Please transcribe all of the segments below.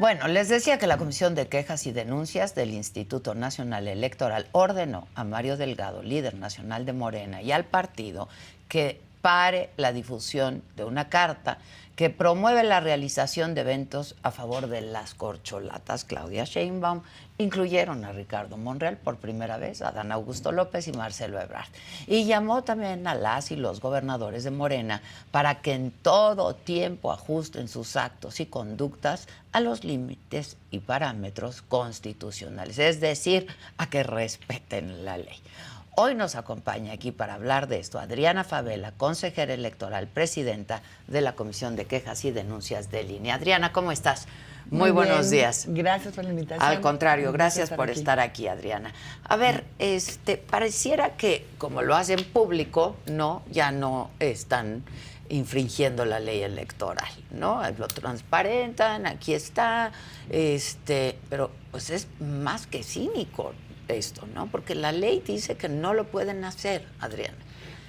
Bueno, les decía que la Comisión de Quejas y Denuncias del Instituto Nacional Electoral ordenó a Mario Delgado, líder nacional de Morena, y al partido que pare la difusión de una carta que promueve la realización de eventos a favor de las corcholatas. Claudia Sheinbaum incluyeron a Ricardo Monreal por primera vez, a Adán Augusto López y Marcelo Ebrard. Y llamó también a las y los gobernadores de Morena para que en todo tiempo ajusten sus actos y conductas a los límites y parámetros constitucionales, es decir, a que respeten la ley. Hoy nos acompaña aquí para hablar de esto Adriana Favela, consejera electoral, presidenta de la Comisión de Quejas y Denuncias del INE. Adriana, ¿cómo estás? Muy buenos días. Gracias por la invitación. Al contrario, gracias por estar aquí, Adriana. A ver, pareciera que como lo hacen público, no, ya no están infringiendo la ley electoral, ¿no? Lo transparentan, aquí está, pero pues es más que cínico esto, ¿no? Porque la ley dice que no lo pueden hacer, Adriana.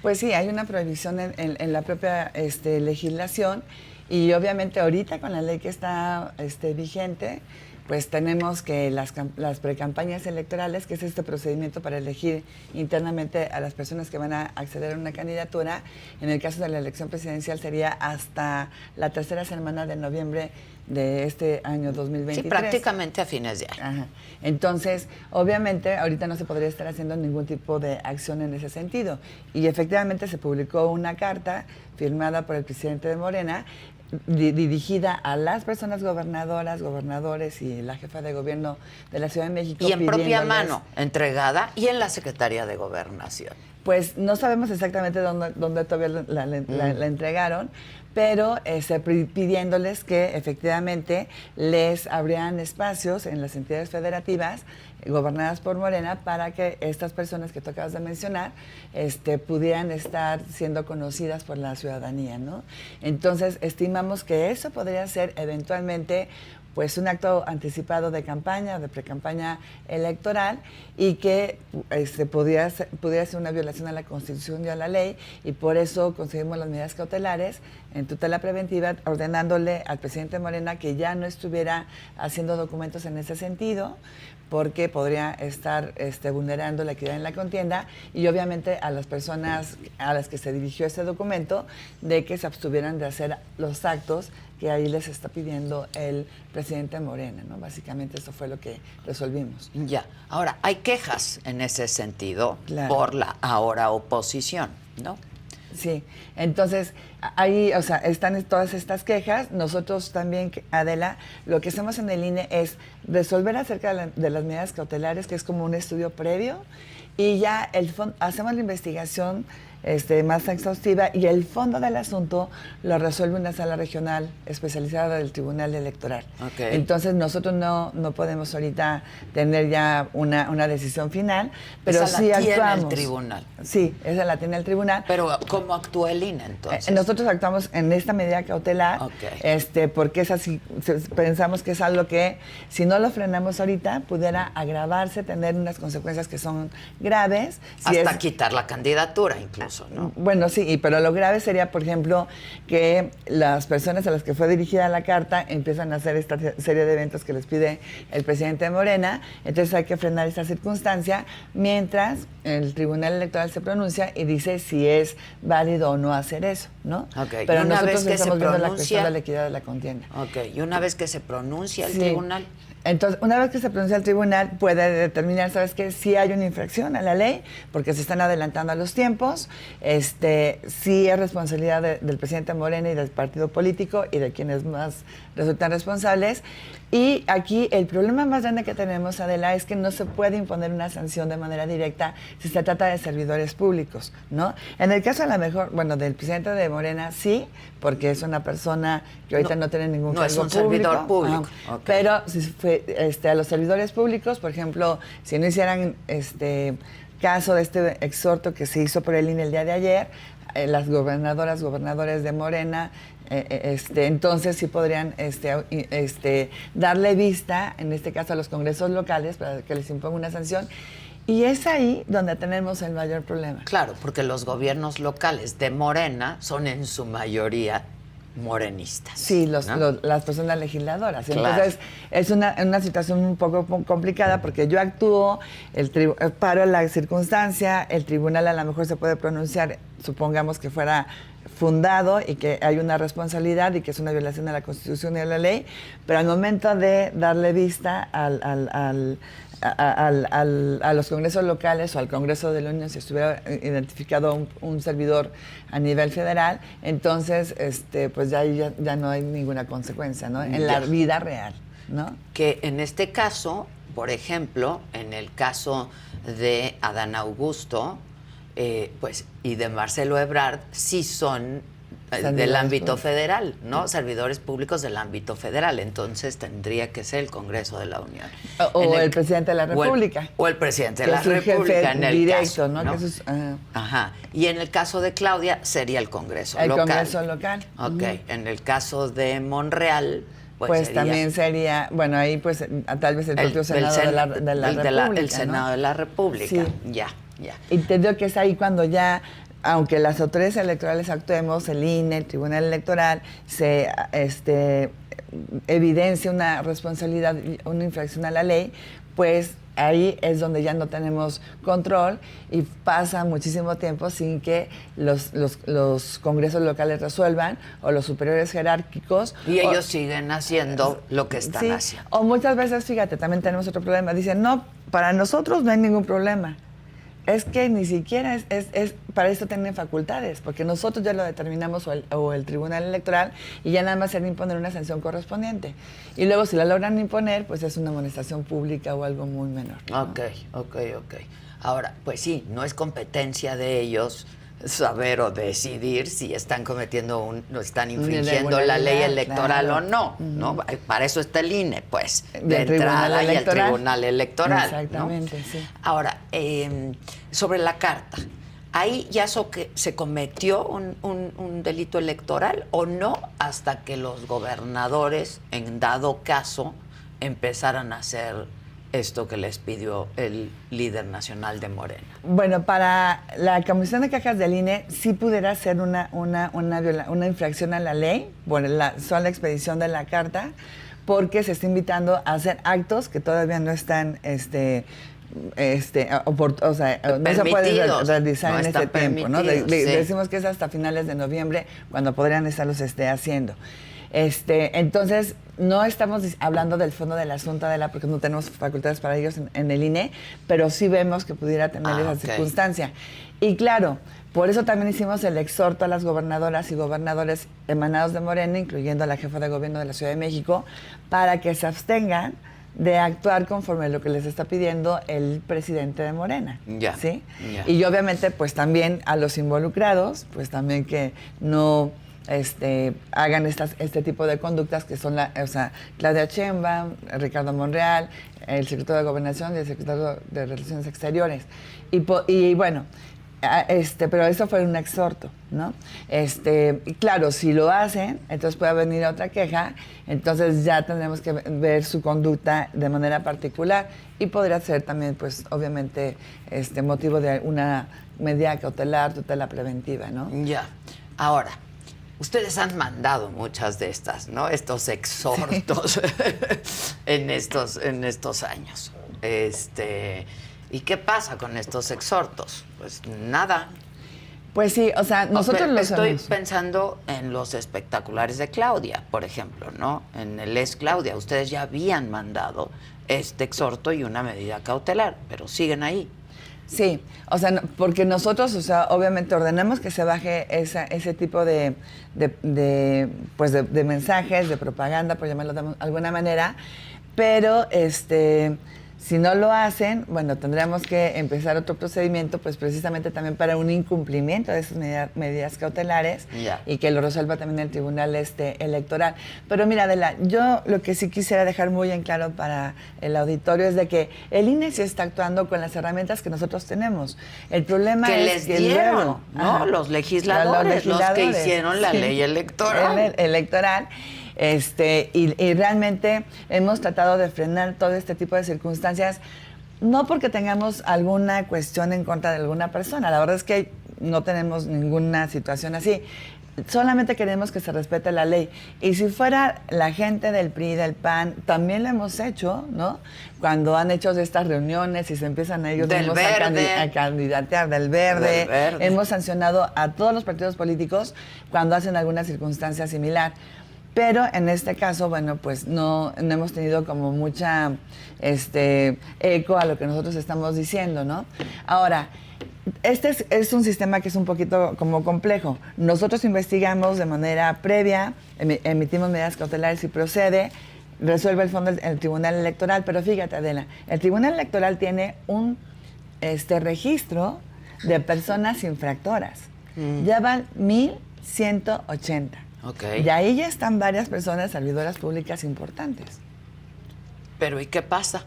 Pues sí, hay una prohibición en la propia legislación y obviamente ahorita con la ley que está vigente, pues tenemos que las precampañas electorales, que es este procedimiento para elegir internamente a las personas que van a acceder a una candidatura, en el caso de la elección presidencial sería hasta la tercera semana de noviembre de este año 2023. Sí, prácticamente a fines de año. Ajá. Entonces, obviamente, ahorita no se podría estar haciendo ningún tipo de acción en ese sentido. Y efectivamente se publicó una carta firmada por el presidente de Morena, dirigida a las personas gobernadoras, gobernadores y la jefa de gobierno de la Ciudad de México. Y en propia mano, entregada, y en la Secretaría de Gobernación. Pues no sabemos exactamente dónde todavía la entregaron, pero pidiéndoles que efectivamente les abrían espacios en las entidades federativas gobernadas por Morena para que estas personas que tú acabas de mencionar pudieran estar siendo conocidas por la ciudadanía, ¿no? Entonces, estimamos que eso podría ser eventualmente pues un acto anticipado de campaña, de precampaña electoral, y que pudiera ser una violación a la Constitución y a la ley, y por eso conseguimos las medidas cautelares en tutela preventiva, ordenándole al presidente Morena que ya no estuviera haciendo documentos en ese sentido, porque podría estar vulnerando la equidad en la contienda, y obviamente a las personas a las que se dirigió este documento de que se abstuvieran de hacer los actos que ahí les está pidiendo el presidente Morena, ¿no? Básicamente eso fue lo que resolvimos. Ya. Ahora, hay quejas en ese sentido, claro, por la ahora oposición, ¿no? Sí, entonces ahí, están todas estas quejas. Nosotros también, Adela, lo que hacemos en el INE es resolver acerca de las medidas cautelares, que es como un estudio previo, y ya hacemos la investigación más exhaustiva, y el fondo del asunto lo resuelve una sala regional especializada del Tribunal Electoral. Okay. Entonces nosotros no podemos ahorita tener ya una decisión final, pero esa sí la actuamos. Tiene el tribunal. Sí, esa la tiene el tribunal. Pero ¿cómo actúa el INE entonces? Nosotros actuamos en esta medida cautelar, okay, porque es así, pensamos que es algo que si no lo frenamos ahorita pudiera agravarse, tener unas consecuencias que son graves. Hasta quitar la candidatura incluso. ¿No? Bueno, sí, pero lo grave sería, por ejemplo, que las personas a las que fue dirigida la carta empiezan a hacer esta serie de eventos que les pide el presidente de Morena. Entonces hay que frenar esta circunstancia mientras el Tribunal Electoral se pronuncia y dice si es válido o no hacer eso, ¿no? Okay. Pero una nosotros vez que estamos se viendo pronuncia, la cuestión de la equidad de la contienda. Ok, y una vez que se pronuncia el tribunal. Entonces, una vez que se pronuncia el tribunal, puede determinar, ¿sabes qué? Si hay una infracción a la ley, porque se están adelantando a los tiempos, sí es responsabilidad del presidente Morena y del partido político y de quienes más resultan responsables. Y aquí el problema más grande que tenemos, Adela, es que no se puede imponer una sanción de manera directa si se trata de servidores públicos, ¿no? En el caso, a lo mejor, bueno, del presidente de Morena, sí, porque es una persona que ahorita no tiene ningún cargo público. No es un servidor público. Okay. Pero si fue, a los servidores públicos, por ejemplo, si no hicieran caso de este exhorto que se hizo por el INE el día de ayer, las gobernadores de Morena, entonces sí podrían darle vista, en este caso a los congresos locales, para que les imponga una sanción. Y es ahí donde tenemos el mayor problema. Claro, porque los gobiernos locales de Morena son en su mayoría morenistas. Sí, ¿no? las personas legisladoras. Claro. Entonces, es una situación un poco complicada porque yo actúo, paro la circunstancia, el tribunal a lo mejor se puede pronunciar, supongamos que fuera fundado y que hay una responsabilidad y que es una violación de la Constitución y de la ley, pero al momento de darle vista a los congresos locales o al Congreso de la Unión, si estuviera identificado un servidor a nivel federal, entonces pues ya no hay ninguna consecuencia, ¿no? En la vida real, ¿no? Que en este caso, por ejemplo, en el caso de Adán Augusto, pues, y de Marcelo Ebrard, sí son del ámbito federal, ¿no? Servidores públicos del ámbito federal. Entonces tendría que ser el Congreso de la Unión. O el presidente de la República. O el presidente de que la es un República jefe en el directo, caso, ¿no? ¿no? Que eso es, Ajá. Y en el caso de Claudia sería el Congreso el local. Congreso local. Ok. En el caso de Monreal, pues sería, también sería, bueno, ahí pues tal vez el propio Senado de la República. El Senado, ¿no? De la República. Sí. Ya. Y te digo que es ahí cuando ya, aunque las autoridades electorales actuemos, el INE, el Tribunal Electoral, se evidencia una responsabilidad, una infracción a la ley, pues ahí es donde ya no tenemos control y pasa muchísimo tiempo sin que los congresos locales resuelvan o los superiores jerárquicos. Y ellos siguen haciendo lo que están haciendo. O muchas veces, fíjate, también tenemos otro problema. Dicen, no, para nosotros no hay ningún problema. Es que ni siquiera es para eso tienen facultades, porque nosotros ya lo determinamos o el Tribunal Electoral y ya nada más se imponer una sanción correspondiente. Y luego si la logran imponer, pues es una amonestación pública o algo muy menor, ¿no? Ok. Ahora, pues sí, no es competencia de ellos saber o decidir si están cometiendo no están infringiendo la ley electoral, claro, o no, ¿no? Para eso está el INE, pues, de entrada, y el Tribunal Electoral. Exactamente, ¿no? sí. Ahora, sobre la carta, ¿ahí ya se cometió un delito electoral o no hasta que los gobernadores, en dado caso, empezaran a hacer esto que les pidió el líder nacional de Morena? Bueno, para la Comisión de Quejas del INE sí pudiera ser una infracción a la ley por la sola expedición de la carta, porque se está invitando a hacer actos que todavía no están no se puede realizar en este tiempo, ¿no? Decimos que es hasta finales de noviembre cuando podrían estarlos haciendo. Entonces, no estamos hablando del fondo del asunto, porque no tenemos facultades para ellos en el INE, pero sí vemos que pudiera tener esa circunstancia. Y claro, por eso también hicimos el exhorto a las gobernadoras y gobernadores emanados de Morena, incluyendo a la jefa de gobierno de la Ciudad de México, para que se abstengan de actuar conforme a lo que les está pidiendo el presidente de Morena. ¿Sí? Y obviamente, pues también a los involucrados, pues también que no hagan este tipo de conductas que son Claudia Sheinbaum, Ricardo Monreal, el secretario de Gobernación y el secretario de Relaciones Exteriores. Y bueno, pero eso fue un exhorto, ¿no? Y claro, si lo hacen, entonces puede venir otra queja, entonces ya tendremos que ver su conducta de manera particular y podría ser también, pues, obviamente, motivo de una medida cautelar, tutela preventiva, ¿no? Ya. Ahora, ustedes han mandado muchas de estas, ¿no? Estos exhortos en estos años. ¿Y qué pasa con estos exhortos? Pues nada. Pues sí, nosotros estoy pensando en los espectaculares de Claudia, por ejemplo, ¿no? En el Es Claudia, ustedes ya habían mandado este exhorto y una medida cautelar, pero siguen ahí. Sí, porque nosotros, obviamente ordenamos que se baje ese tipo de mensajes, de propaganda, por llamarlo de alguna manera, pero si no lo hacen, bueno, tendríamos que empezar otro procedimiento, pues precisamente también para un incumplimiento de esas medidas cautelares y que lo resuelva también el Tribunal Electoral. Pero mira, Adela, yo lo que sí quisiera dejar muy en claro para el auditorio es de que el INE sí está actuando con las herramientas que nosotros tenemos. El problema que es les dieron, ¿no? Los legisladores, los que hicieron la ley electoral. Electoral. Y realmente hemos tratado de frenar todo este tipo de circunstancias, no porque tengamos alguna cuestión en contra de alguna persona, la verdad es que no tenemos ninguna situación así. solamente queremos que se respete la ley. Y si fuera la gente del PRI, del PAN, también lo hemos hecho, ¿no? Cuando han hecho estas reuniones y se empiezan ellos mismos a candidatear del verde. Hemos sancionado a todos los partidos políticos cuando hacen alguna circunstancia similar. Pero en este caso, bueno, pues no hemos tenido como mucha eco a lo que nosotros estamos diciendo, ¿no? Ahora, este es un sistema que es un poquito como complejo. Nosotros investigamos de manera previa, emitimos medidas cautelares si procede, resuelve el fondo el Tribunal Electoral, pero fíjate, Adela, el Tribunal Electoral tiene un registro de personas infractoras. Ya van 1,180. Okay. Y ahí ya están varias personas servidoras públicas importantes. ¿Pero y qué pasa?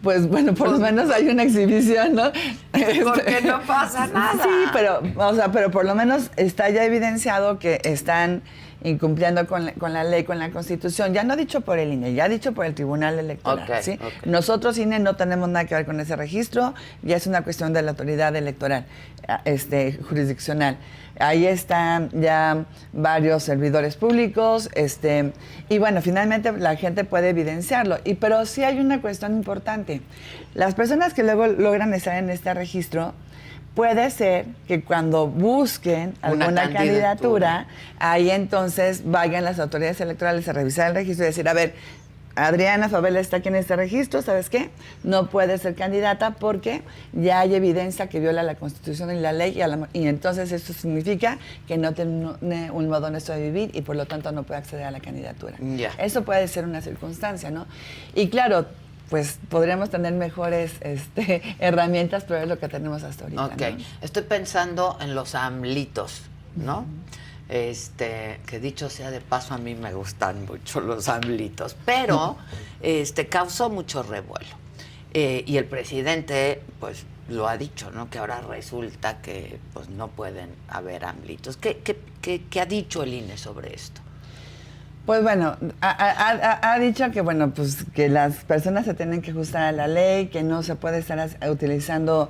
Pues bueno, por lo menos hay una exhibición, ¿no? Porque no pasa nada. Sí, pero por lo menos está ya evidenciado que están incumpliendo con la ley, con la Constitución. Ya no dicho por el INE, ya dicho por el Tribunal Electoral. ¿Sí? Okay. Nosotros, INE, no tenemos nada que ver con ese registro, ya es una cuestión de la autoridad electoral, jurisdiccional. Ahí están ya varios servidores públicos, y bueno, finalmente la gente puede evidenciarlo. Pero sí hay una cuestión importante. Las personas que luego logran estar en este registro, puede ser que cuando busquen alguna candidatura, ahí entonces vayan las autoridades electorales a revisar el registro y decir, a ver, Adriana Favela está aquí en este registro, ¿sabes qué? No puede ser candidata porque ya hay evidencia que viola la Constitución y la ley y entonces eso significa que no tiene un modo honesto de vivir y por lo tanto no puede acceder a la candidatura. Yeah. Eso puede ser una circunstancia, ¿no? Y claro, pues podríamos tener mejores herramientas, pero es lo que tenemos hasta ahorita. Ok, ¿no? Estoy pensando en los AMLitos, ¿no? Que dicho sea de paso, a mí me gustan mucho los AMLitos, pero causó mucho revuelo. Y el presidente, pues, lo ha dicho, ¿no? Que ahora resulta que pues no pueden haber AMLitos. ¿Qué ha dicho el INE sobre esto? Pues bueno, ha dicho que bueno, pues que las personas se tienen que ajustar a la ley, que no se puede estar utilizando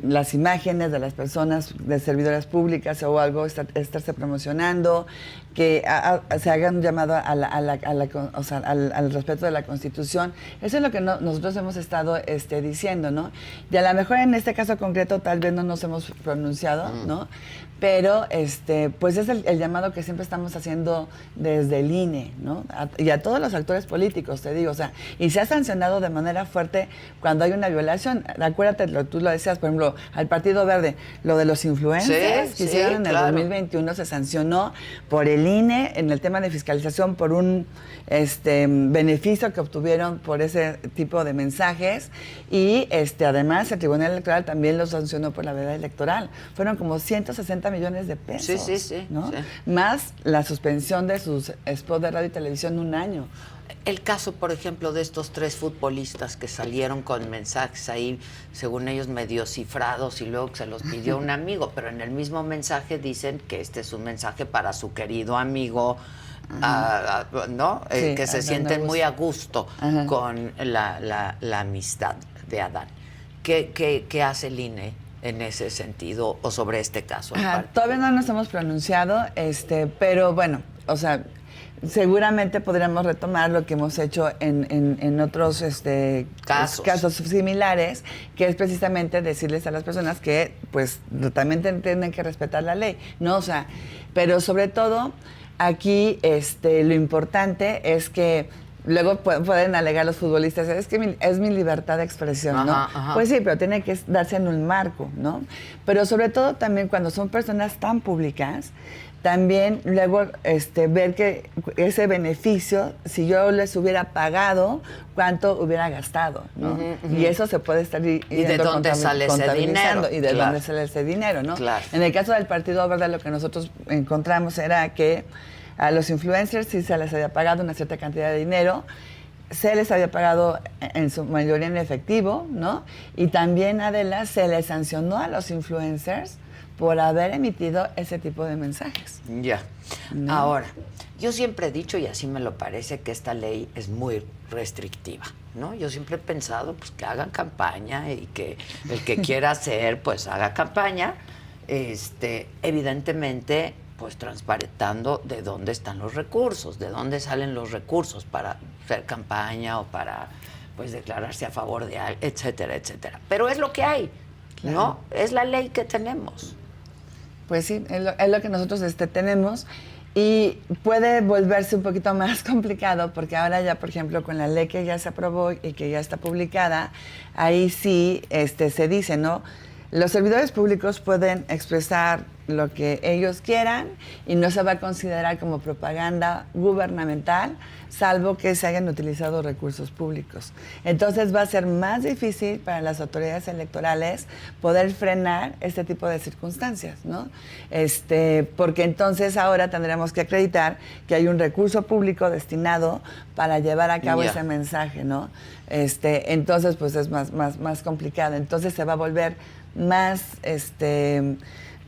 las imágenes de las personas, de servidoras públicas o algo, estarse promocionando, que se haga un llamado al respeto de la Constitución. Eso es lo que nosotros hemos estado diciendo, ¿no? Y a lo mejor en este caso concreto tal vez no nos hemos pronunciado, ¿no? Pero pues es el llamado que siempre estamos haciendo desde el INE, ¿no? Y a todos los actores políticos, te digo, o sea, y se ha sancionado de manera fuerte cuando hay una violación. Acuérdate, tú lo decías, por ejemplo, al Partido Verde, lo de los influencers que hicieron en el 2021 se sancionó por el INE en el tema de fiscalización por un beneficio que obtuvieron por ese tipo de mensajes y además el Tribunal Electoral también los sancionó por la veda electoral. Fueron como 160 millones de pesos, ¿no? Sí. Más la suspensión de sus spots de radio y televisión 1 año. El caso, por ejemplo, de estos 3 futbolistas que salieron con mensajes ahí, según ellos, medio cifrados y luego se los pidió un amigo, pero en el mismo mensaje dicen que este es un mensaje para su querido amigo, ¿no? Sí, que se sienten muy a gusto con la amistad de Adán. ¿Qué hace el INE en ese sentido o sobre este caso? Todavía no nos hemos pronunciado, pero bueno, o sea, seguramente podríamos retomar lo que hemos hecho en otros casos similares, que es precisamente decirles a las personas que pues también tienen que respetar la ley, ¿no? O sea, pero sobre todo aquí lo importante es que luego pueden alegar los futbolistas, es que es mi libertad de expresión, ¿no? Pues sí, pero tiene que darse en un marco, ¿no? Pero sobre todo también cuando son personas tan públicas, también luego ver que ese beneficio, si yo les hubiera pagado, cuánto hubiera gastado, ¿no? Y eso se puede estar ¿Y de dónde sale ese dinero? Y de dónde sale ese dinero, ¿no? Claro. En el caso del Partido Verde, lo que nosotros encontramos era que a los influencers sí se les había pagado una cierta cantidad de dinero, se les había pagado en su mayoría en efectivo, ¿no? Y también, Adela, se les sancionó a los influencers por haber emitido ese tipo de mensajes. Ya. ¿No? Ahora, yo siempre he dicho, y así me lo parece, que esta ley es muy restrictiva, ¿no? Yo siempre he pensado pues que hagan campaña y que el que quiera hacer, pues haga campaña. Evidentemente, pues transparentando de dónde están los recursos, de dónde salen los recursos para hacer campaña o para pues declararse a favor de algo, etcétera, etcétera. Pero es lo que hay, claro. ¿No? Es la ley que tenemos. Pues sí, es lo que nosotros tenemos. Y puede volverse un poquito más complicado porque ahora ya, por ejemplo, con la ley que ya se aprobó y que ya está publicada, ahí sí se dice, ¿no? Los servidores públicos pueden expresar lo que ellos quieran y no se va a considerar como propaganda gubernamental, salvo que se hayan utilizado recursos públicos. Entonces va a ser más difícil para las autoridades electorales poder frenar este tipo de circunstancias, ¿no? Porque entonces ahora tendremos que acreditar que hay un recurso público destinado para llevar a cabo ese mensaje, ¿no? Entonces, pues es más complicado. Entonces se va a volver más,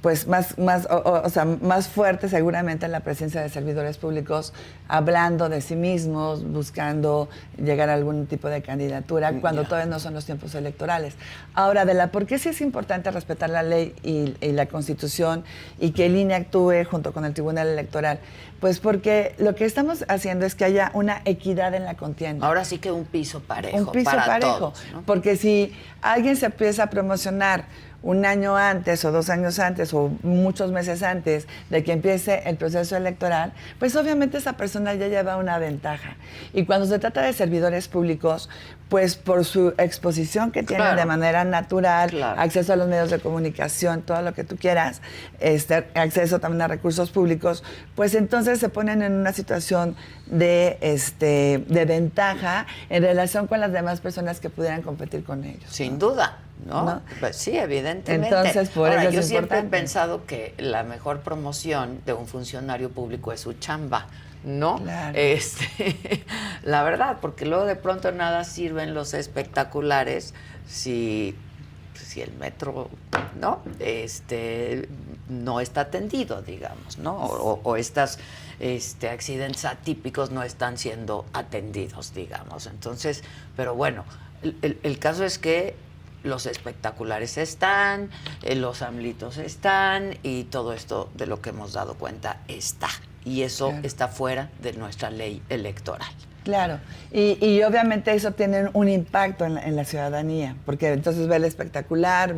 pues más fuerte seguramente la presencia de servidores públicos hablando de sí mismos, buscando llegar a algún tipo de candidatura, cuando todavía no son los tiempos electorales. Ahora, ¿por qué sí es importante respetar la ley y la Constitución y que el INE actúe junto con el Tribunal Electoral? Pues porque lo que estamos haciendo es que haya una equidad en la contienda. Ahora sí que un piso parejo. Un piso para parejo, todos, ¿no? Porque si alguien se empieza a promocionar un año antes o 2 años antes o muchos meses antes de que empiece el proceso electoral, pues obviamente esa persona ya lleva una ventaja. Y cuando se trata de servidores públicos, pues por su exposición que tienen de manera natural, acceso a los medios de comunicación, todo lo que tú quieras, acceso también a recursos públicos, pues entonces se ponen en una situación de ventaja en relación con las demás personas que pudieran competir con ellos. Sin duda. ¿No? Pues sí, evidentemente. Entonces, por Ahora, eso yo es siempre importante. he pensado que la mejor promoción de un funcionario público es su chamba, ¿no? Claro. La verdad, porque luego de pronto nada sirven los espectaculares si el metro, ¿no? No está atendido, digamos, ¿no? O estas accidentes atípicos no están siendo atendidos, digamos. Entonces, pero bueno, el caso es que los espectaculares están, los AMLitos están y todo esto de lo que hemos dado cuenta está. Y eso está fuera de nuestra ley electoral. Claro, y obviamente eso tiene un impacto en la ciudadanía, porque entonces ve el espectacular,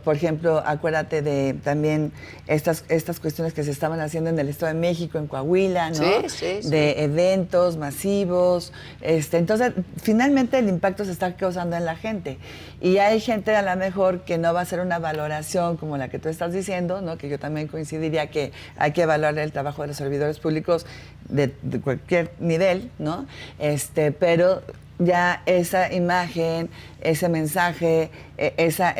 por ejemplo, acuérdate de también estas cuestiones que se estaban haciendo en el Estado de México, en Coahuila, ¿no? Sí. De eventos masivos, entonces finalmente el impacto se está causando en la gente, y hay gente a lo mejor que no va a hacer una valoración como la que tú estás diciendo, ¿no? Que yo también coincidiría que hay que evaluar el trabajo de los servidores públicos de cualquier nivel, ¿no? Pero ya esa imagen, ese mensaje, ese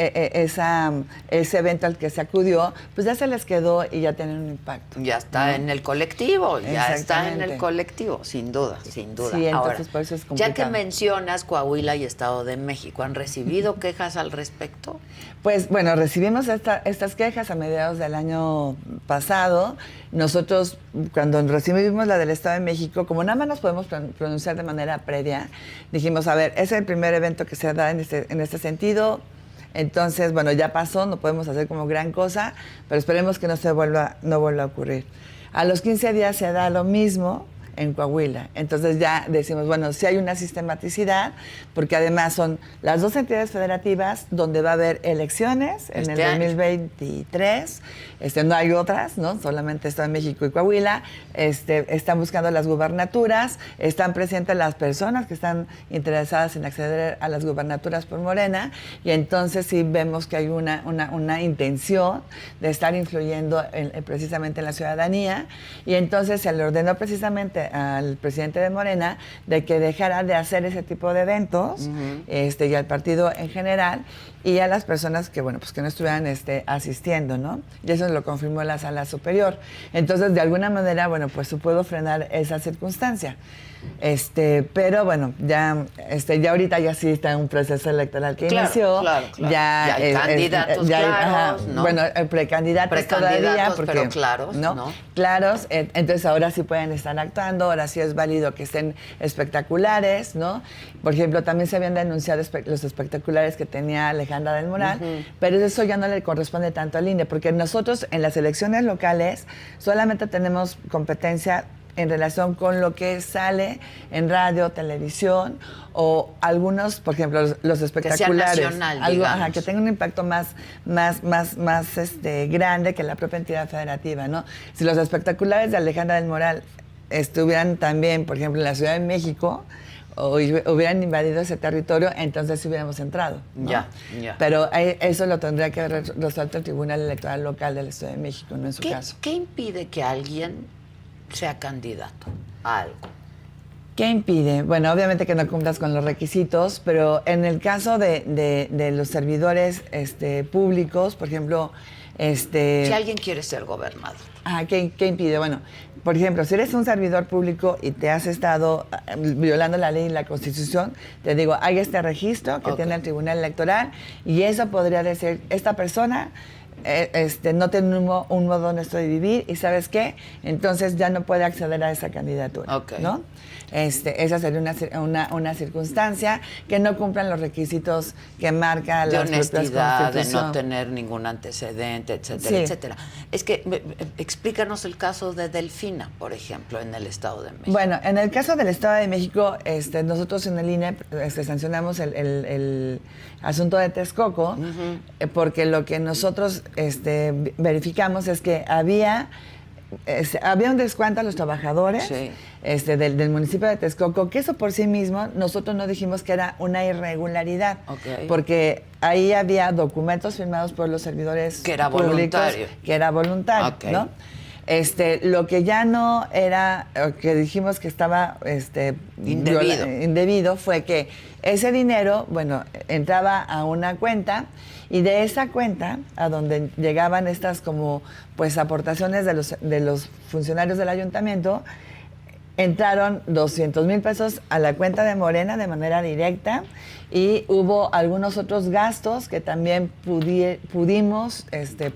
evento al que se acudió, pues ya se les quedó y ya tienen un impacto. Ya está, ¿no? En el colectivo, ya está en el colectivo, sin duda. Sí, entonces ahora, por eso es complicado. Ya que mencionas Coahuila y Estado de México, ¿han recibido quejas al respecto? Pues bueno, recibimos estas quejas a mediados del año pasado. Nosotros, cuando recibimos la del Estado de México, como nada más nos podemos pronunciar de manera previa, dijimos, a ver, ese es el primer evento que se da en este sentido. Entonces, bueno, ya pasó, no podemos hacer como gran cosa, pero esperemos que no vuelva a ocurrir. A los 15 días se da lo mismo en Coahuila. Entonces ya decimos, bueno, sí hay una sistematicidad, porque además son las 2 entidades federativas donde va a haber elecciones en el 2023. No hay otras, ¿no? Solamente está en México y Coahuila. Están buscando las gubernaturas, están presentes las personas que están interesadas en acceder a las gubernaturas por Morena, y entonces sí vemos que hay una intención de estar influyendo precisamente en la ciudadanía, y entonces se le ordenó precisamente al presidente de Morena de que dejara de hacer ese tipo de eventos, y al partido en general, y a las personas que, bueno, pues que no estuvieran asistiendo, ¿no? Y eso lo confirmó la Sala Superior. Entonces, de alguna manera, bueno, pues se pudo frenar esa circunstancia. Pero bueno, ya ahorita ya sí está un proceso electoral que inició. Claro. Ya hay candidatos claros, ¿no? Bueno, precandidatos todavía, porque, pero claros, ¿no? Claros, entonces ahora sí pueden estar actuando. cuándo, ahora sí es válido que estén espectaculares, ¿no? Por ejemplo, también se habían denunciado los espectaculares que tenía Alejandra del Moral, pero eso ya no le corresponde tanto al INE, porque nosotros en las elecciones locales solamente tenemos competencia en relación con lo que sale en radio, televisión o algunos, por ejemplo, los espectaculares. Que sea nacional, algo, digamos. que tenga un impacto más grande que la propia entidad federativa, ¿no? Si los espectaculares de Alejandra del Moral estuvieran también, por ejemplo, en la Ciudad de México, o hubieran invadido ese territorio, entonces sí hubiéramos entrado, ¿no? Ya. Pero eso lo tendría que haber resuelto el Tribunal Electoral Local del Estado de México, no en su caso. ¿Qué impide que alguien sea candidato a algo? ¿Qué impide? Bueno, obviamente que no cumplas con los requisitos, pero en el caso de los servidores públicos, por ejemplo, Si alguien quiere ser gobernador. ¿Qué impide? Bueno, por ejemplo, si eres un servidor público y te has estado violando la ley y la Constitución, te digo, hay este registro que tiene el Tribunal Electoral y eso podría decir, esta persona no tiene un modo honesto de vivir y ¿sabes qué? Entonces ya no puede acceder a esa candidatura, ¿no? Esa sería una circunstancia que no cumplan los requisitos que marca la honestidad, de no tener ningún antecedente, etcétera, etcétera. Es que explícanos el caso de Delfina, por ejemplo, en el Estado de México. Bueno, en el caso del Estado de México, nosotros en el INE sancionamos el asunto de Texcoco, porque lo que nosotros verificamos es que había un descuento a los trabajadores del municipio de Texcoco, que eso por sí mismo nosotros no dijimos que era una irregularidad, porque ahí había documentos firmados por los servidores que era públicos, voluntario. que era voluntario, ¿no? Lo que ya no era, que dijimos que estaba indebido fue que ese dinero, bueno, entraba a una cuenta y de esa cuenta a donde llegaban estas como pues aportaciones de los funcionarios del ayuntamiento, entraron 200,000 pesos a la cuenta de Morena de manera directa y hubo algunos otros gastos que también pudimos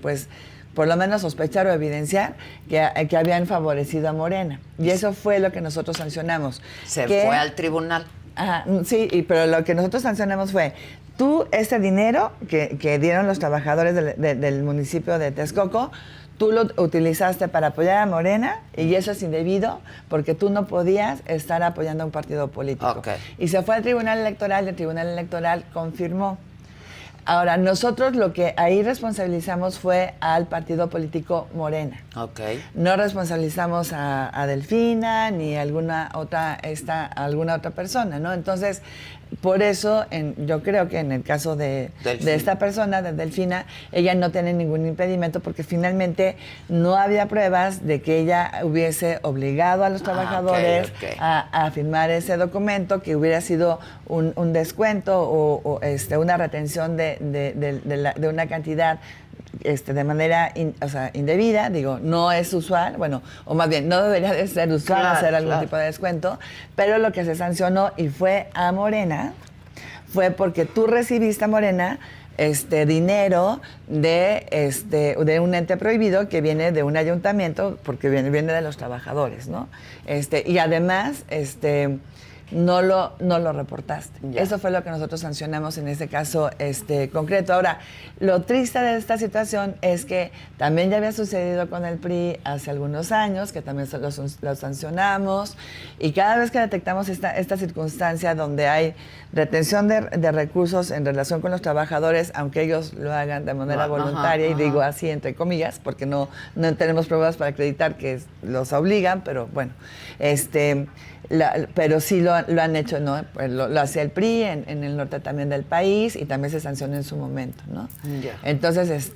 pues por lo menos sospechar o evidenciar que habían favorecido a Morena. Y eso fue lo que nosotros sancionamos. Se fue al tribunal. Sí, pero lo que nosotros sancionamos fue, tú, este dinero que dieron los trabajadores del municipio de Texcoco, tú lo utilizaste para apoyar a Morena y eso es indebido porque tú no podías estar apoyando a un partido político. Y se fue al Tribunal Electoral y el Tribunal Electoral confirmó. Ahora, nosotros lo que ahí responsabilizamos fue al partido político Morena. No responsabilizamos a Delfina ni a alguna otra persona, ¿no? Entonces, por eso yo creo que en el caso de esta persona, de Delfina, ella no tiene ningún impedimento porque finalmente no había pruebas de que ella hubiese obligado a los trabajadores a firmar ese documento, que hubiera sido un descuento o una retención de una cantidad de manera indebida, digo, no es usual, bueno, o más bien, no debería de ser usual hacer algún tipo de descuento, pero lo que se sancionó y fue a Morena, fue porque tú recibiste a Morena dinero de un ente prohibido que viene de un ayuntamiento, porque viene de los trabajadores, ¿no? Y además, no lo reportaste. Eso fue lo que nosotros sancionamos en este caso concreto. Ahora, lo triste de esta situación es que también ya había sucedido con el PRI hace algunos años, que también lo sancionamos, y cada vez que detectamos esta circunstancia donde hay retención de recursos en relación con los trabajadores, aunque ellos lo hagan de manera voluntaria, y digo así entre comillas, porque no tenemos pruebas para acreditar que los obligan, pero bueno, pero sí lo han hecho, ¿no? Lo hacía el PRI en el norte también del país y también se sancionó en su momento, ¿no? Entonces,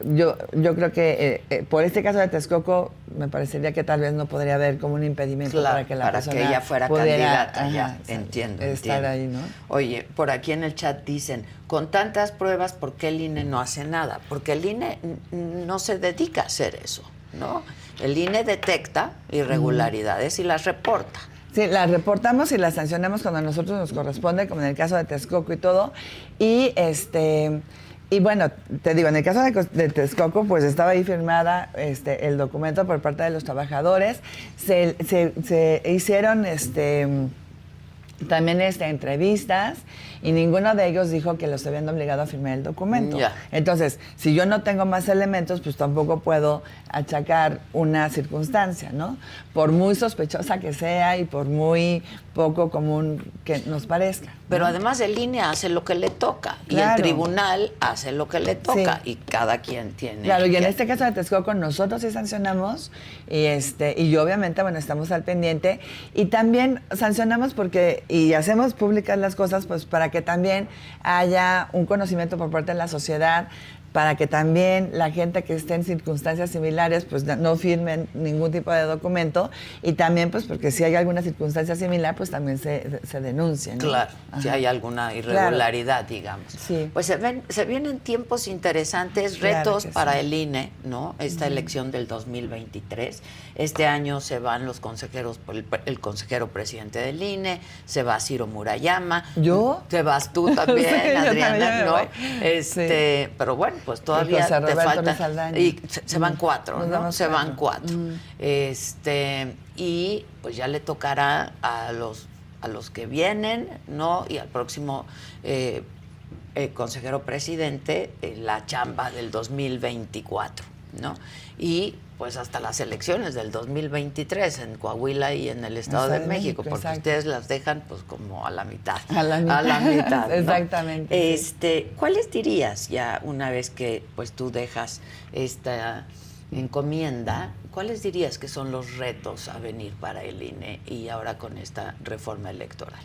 yo creo que por este caso de Texcoco me parecería que tal vez no podría haber como un impedimento para que la persona que ella fuera pudiera, candidata. Entiendo. Ahí, ¿no? Oye, por aquí en el chat dicen, con tantas pruebas, ¿por qué el INE no hace nada? Porque el INE no se dedica a hacer eso, ¿no? El INE detecta irregularidades y las reporta. Sí, las reportamos y las sancionamos cuando a nosotros nos corresponde, como en el caso de Texcoco y todo. Y Y bueno, te digo, en el caso de Texcoco, pues estaba ahí firmada el documento por parte de los trabajadores. Se hicieron también entrevistas y ninguno de ellos dijo que los habían obligado a firmar el documento. Ya. Entonces, si yo no tengo más elementos, pues tampoco puedo achacar una circunstancia, ¿no? Por muy sospechosa que sea y por muy poco común que nos parezca, ¿no? Pero además el INE hace lo que le toca y el Claro. tribunal hace lo que le toca Sí. y cada quien tiene. Claro, y en que- este caso de Texcoco nosotros sí sancionamos y obviamente, bueno, estamos al pendiente y también sancionamos porque, y hacemos públicas las cosas, pues para que también haya un conocimiento por parte de la sociedad, para que también la gente que esté en circunstancias similares pues no firmen ningún tipo de documento y también pues porque si hay alguna circunstancia similar pues también se denuncie, ¿no? Claro, si Ajá. hay alguna irregularidad, digamos. Sí. Pues se vienen tiempos interesantes, Claro retos que para sí. el INE, ¿no? Esta elección del 2023. Este año se van los consejeros, el consejero presidente del INE, se va Ciro Murayama. ¿Yo? Te vas tú también, Sí, yo Adriana, también ya me ¿no? voy. Sí. Pero bueno, pues todavía José te Roberto falta. Luis Saldaña. Y se van cuatro, Nos ¿no? vamos Se van cuatro. cuatro. Y pues ya le tocará a los que vienen, ¿no? Y al próximo consejero presidente la chamba del 2024, ¿no? Y pues hasta las elecciones del 2023 en Coahuila y en el Estado de México, porque exacto. ustedes las dejan pues como a la mitad. A la mitad. A la mitad, ¿no? Exactamente, sí. ¿Cuáles dirías ya una vez que pues tú dejas esta encomienda? ¿Cuáles dirías que son los retos a venir para el INE y ahora con esta reforma electoral?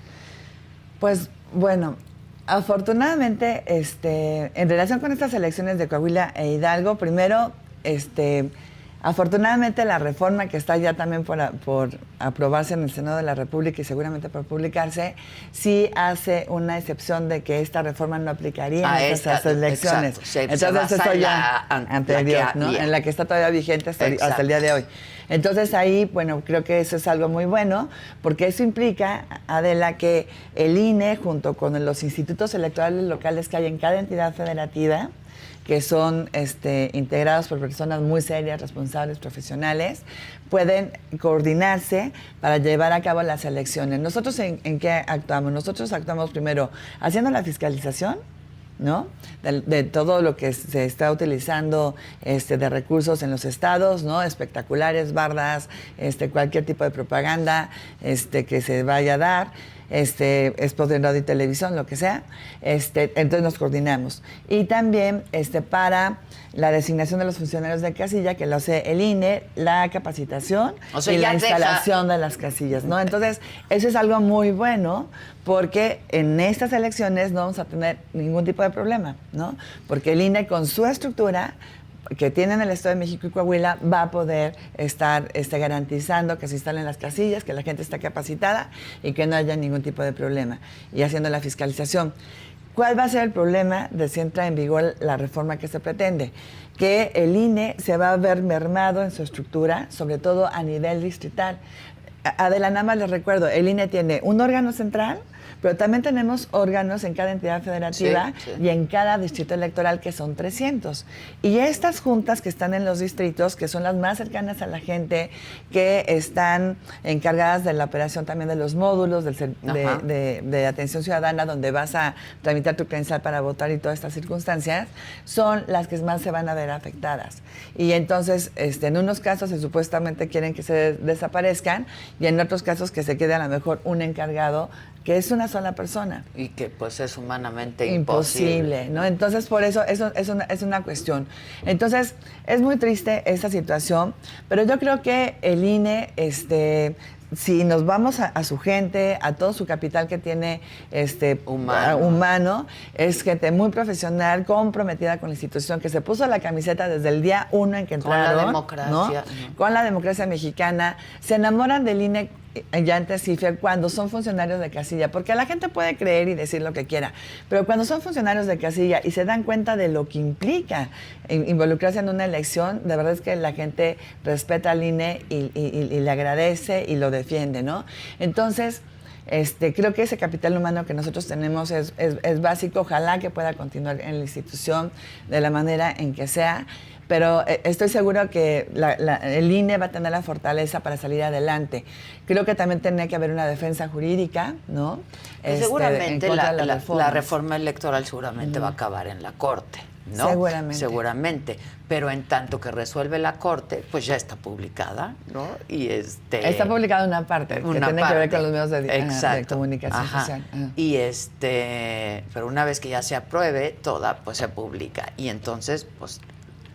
Pues bueno, afortunadamente, en relación con estas elecciones de Coahuila e Hidalgo, primero, afortunadamente la reforma que está ya también por aprobarse en el Senado de la República y seguramente por publicarse, sí hace una excepción de que esta reforma no aplicaría A en estas esta, elecciones. exacto. Se Entonces basa eso en ya la anterior, la que ¿no? había. En la que está todavía vigente hasta Exacto. el día de hoy. Entonces ahí, bueno, creo que eso es algo muy bueno, porque eso implica, Adela, que el INE, junto con los institutos electorales locales que hay en cada entidad federativa, que son integrados por personas muy serias, responsables, profesionales, pueden coordinarse para llevar a cabo las elecciones. ¿Nosotros en qué actuamos? Nosotros actuamos primero haciendo la fiscalización, ¿no? De todo lo que se está utilizando de recursos en los estados, ¿no? Espectaculares, bardas, cualquier tipo de propaganda que se vaya a dar, spots de radio y televisión, lo que sea. Entonces nos coordinamos. Y también para la designación de los funcionarios de casilla, que lo hace el INE, la capacitación O sea, y ya la instalación de las casillas, ¿no? Entonces, eso es algo muy bueno porque en estas elecciones no vamos a tener ningún tipo de problema, ¿no? Porque el INE con su estructura que tiene en el Estado de México y Coahuila va a poder estar garantizando que se instalen las casillas, que la gente está capacitada y que no haya ningún tipo de problema y haciendo la fiscalización. ¿Cuál va a ser el problema de si entra en vigor la reforma que se pretende? Que el INE se va a ver mermado en su estructura, sobre todo a nivel distrital. Adela, nada más les recuerdo, el INE tiene un órgano central, pero también tenemos órganos en cada entidad federativa Sí. y en cada distrito electoral, que son 300. Y estas juntas que están en los distritos, que son las más cercanas a la gente, que están encargadas de la operación también de los módulos de atención ciudadana, donde vas a tramitar tu credencial para votar y todas estas circunstancias, son las que más se van a ver afectadas. Y entonces, en unos casos supuestamente quieren que se desaparezcan y en otros casos que se quede a lo mejor un encargado que es una sola persona. Y que pues es humanamente Imposible, ¿no? Entonces, por eso es una cuestión. Entonces, es muy triste esta situación, pero yo creo que el INE, si nos vamos a su gente, a todo su capital que tiene humano, es gente muy profesional, comprometida con la institución, que se puso la camiseta desde el día 1 en que entraron. Con la democracia. ¿no? Con la democracia mexicana. Se enamoran del INE ya antes CIFE cuando son funcionarios de casilla, porque la gente puede creer y decir lo que quiera, pero cuando son funcionarios de casilla y se dan cuenta de lo que implica involucrarse en una elección, de verdad es que la gente respeta al INE y le agradece y lo defiende, ¿no? Entonces, Creo que ese capital humano que nosotros tenemos es básico. Ojalá que pueda continuar en la institución de la manera en que sea. Pero estoy seguro que el INE va a tener la fortaleza para salir adelante. Creo que también tiene que haber una defensa jurídica, ¿no? Seguramente la reforma electoral seguramente va a acabar en la Corte, ¿no? Seguramente. Pero en tanto que resuelve la Corte, pues ya está publicada, ¿no? Y está publicada una parte que tiene que ver con los medios de comunicación social. Y pero una vez que ya se apruebe toda, pues se publica. Y entonces, pues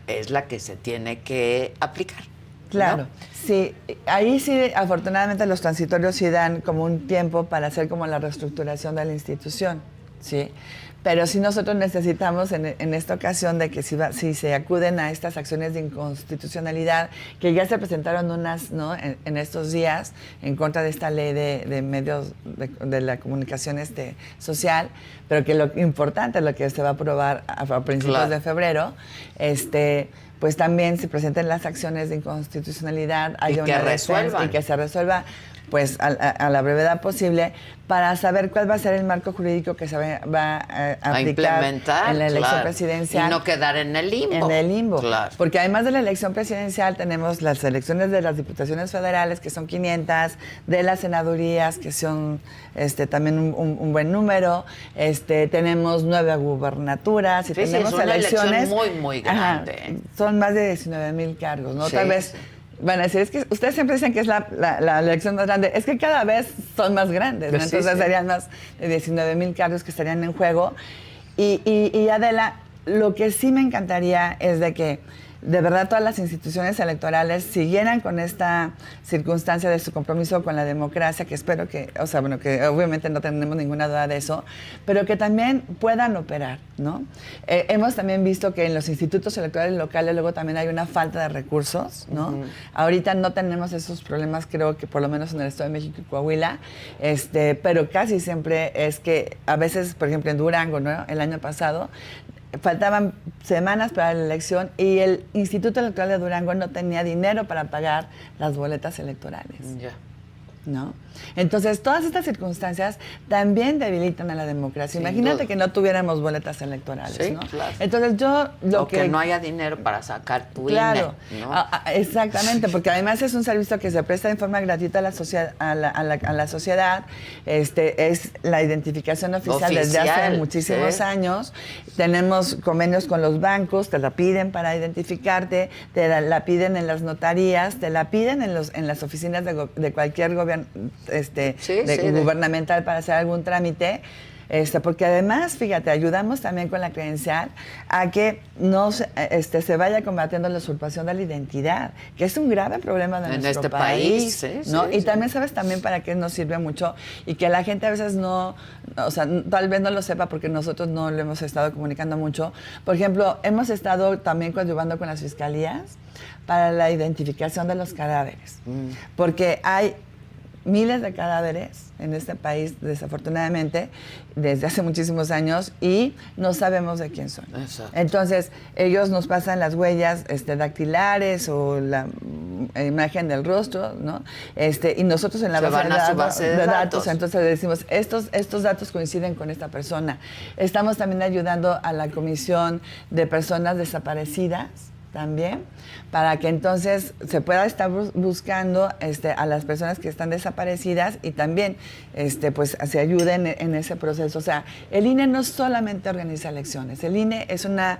es la que se tiene que aplicar. Claro, ¿no? Sí. Ahí sí, afortunadamente los transitorios sí dan como un tiempo para hacer como la reestructuración de la institución, ¿sí? Pero sí nosotros necesitamos en esta ocasión de que si se acuden a estas acciones de inconstitucionalidad, que ya se presentaron unas, ¿no? en estos días en contra de esta ley de medios de la comunicación social, pero que lo importante, lo que se va a aprobar a principios de febrero, pues también se presenten las acciones de inconstitucionalidad, y que se resuelva pues a la brevedad posible, para saber cuál va a ser el marco jurídico que se va a aplicar en la elección presidencial. Y no quedar en el limbo. En el limbo. Claro. Porque además de la elección presidencial tenemos las elecciones de las diputaciones federales, que son 500, de las senadurías, que son también un buen número. Tenemos 9 gubernaturas y tenemos es una elecciones elección muy grande. Son más de 19,000 cargos, ¿no? Sí, Tal vez... Van a decir, es que ustedes siempre dicen que es la elección más grande. Es que cada vez son más grandes, ¿no? Entonces serían más de 19,000 cargos que estarían en juego. Y Adela, lo que sí me encantaría es de que de verdad todas las instituciones electorales siguieran con esta circunstancia de su compromiso con la democracia, que espero que, que obviamente no tenemos ninguna duda de eso, pero que también puedan operar, ¿no? Hemos también visto que en los institutos electorales locales luego también hay una falta de recursos, ¿no? Ahorita no tenemos esos problemas, creo que por lo menos en el Estado de México y Coahuila, pero casi siempre es que a veces, por ejemplo, en Durango, ¿no? El año pasado, faltaban semanas para la elección y el Instituto Electoral de Durango no tenía dinero para pagar las boletas electorales. Ya. ¿No? Entonces, todas estas circunstancias también debilitan a la democracia. Sin Imagínate duda. que no tuviéramos boletas electorales, sí, ¿no? Claro. Entonces, que no haya dinero para sacar tu INE, ¿no? Exactamente, porque además es un servicio que se presta en forma gratuita a la sociedad, es la identificación oficial desde hace muchísimos años. Tenemos convenios con los bancos, te la piden para identificarte, te la piden en las notarías, te la piden en las oficinas de cualquier gobierno gubernamental para hacer algún trámite, porque además, fíjate, ayudamos también con la credencial a que no se vaya combatiendo la usurpación de la identidad, que es un grave problema de nuestro país, ¿no? Y también sabes también para qué nos sirve mucho y que la gente a veces tal vez no lo sepa porque nosotros no lo hemos estado comunicando mucho. Por ejemplo, hemos estado también coadyuvando con las fiscalías para la identificación de los cadáveres, porque hay miles de cadáveres en este país, desafortunadamente, desde hace muchísimos años, y no sabemos de quién son. Exacto. Entonces, ellos nos pasan las huellas dactilares o la imagen del rostro, ¿no? Y nosotros en la base de datos, entonces decimos, estos datos coinciden con esta persona. Estamos también ayudando a la Comisión de Personas Desaparecidas, también, para que entonces se pueda estar buscando a las personas que están desaparecidas y también pues se ayuden en ese proceso. O sea, el INE no solamente organiza elecciones, el INE es una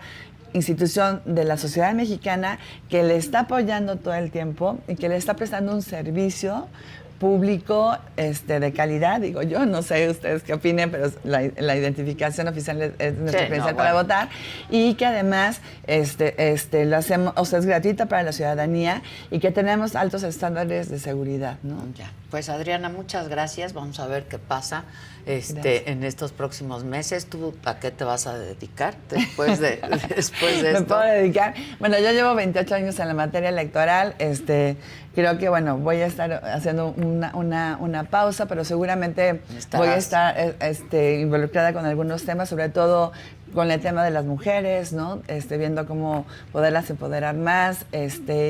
institución de la sociedad mexicana que le está apoyando todo el tiempo y que le está prestando un servicio público de calidad, digo yo, no sé ustedes qué opinen, pero la identificación oficial es nuestra credencial para votar, y que además lo hacemos, o sea, es gratuita para la ciudadanía y que tenemos altos estándares de seguridad, ¿no? Ya. Pues Adriana, muchas gracias. Vamos a ver qué pasa en estos próximos meses. ¿Tú a qué te vas a dedicar después de esto? Me puedo dedicar. Bueno, yo llevo 28 años en la materia electoral. Creo que, voy a estar haciendo una pausa, pero seguramente voy a estar involucrada con algunos temas, sobre todo con el tema de las mujeres, ¿no? Viendo cómo poderlas empoderar más,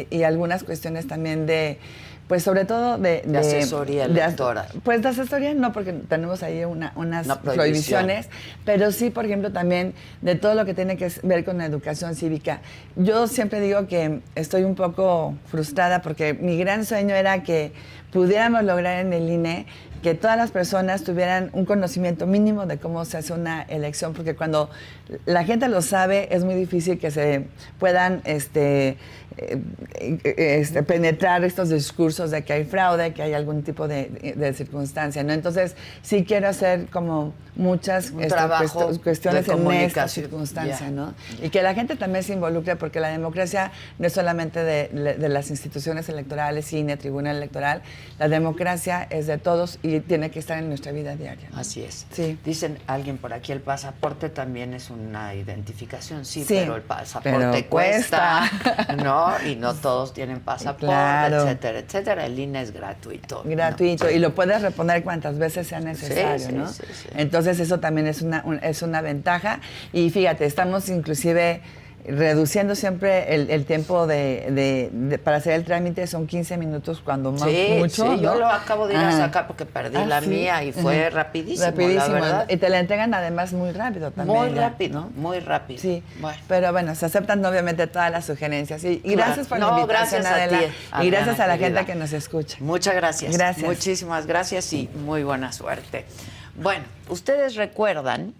y algunas cuestiones también de Pues sobre todo De asesoría electoral. Pues de asesoría no, porque tenemos ahí unas Una prohibición. prohibiciones, pero sí, por ejemplo, también de todo lo que tiene que ver con la educación cívica. Yo siempre digo que estoy un poco frustrada porque mi gran sueño era que pudiéramos lograr en el INE que todas las personas tuvieran un conocimiento mínimo de cómo se hace una elección, porque cuando la gente lo sabe es muy difícil que se puedan penetrar estos discursos de que hay fraude, que hay algún tipo de circunstancia, ¿no? Entonces, sí quiero hacer como muchas cuestiones en esta circunstancia, ¿no? Y que la gente también se involucre, porque la democracia no es solamente de las instituciones electorales, cine, tribunal electoral, la democracia es de todos y tiene que estar en nuestra vida diaria, ¿no? Así es. Sí. Dicen alguien por aquí, el pasaporte también es una identificación, sí, Sí, pero el pasaporte pero cuesta, ¿no? Y no todos tienen pasaporte, Claro. etcétera, etcétera. El INE es gratuito. Gratuito, ¿no? y lo puedes reponer cuantas veces sea necesario, Sí, ¿no? sí, sí. Entonces eso también es una ventaja. Y fíjate, estamos inclusive reduciendo siempre el tiempo para hacer el trámite, son 15 minutos cuando más mucho. Sí, yo ¿no? lo acabo de ir a Ajá. sacar porque perdí la ¿sí? mía y fue Ajá. rapidísimo, Rapidísimo, la verdad. ¿no? Y te la entregan además muy rápido también. Muy ya, rápido, ¿no? muy rápido. Sí, Bueno. pero bueno, se aceptan obviamente todas las sugerencias. Y Claro. gracias por la No, invitación, gracias a ti, Adela. Adriana, Y gracias a la querida. gente que nos escucha. Muchas gracias. Gracias. Muchísimas gracias y muy buena suerte. Bueno, ustedes recuerdan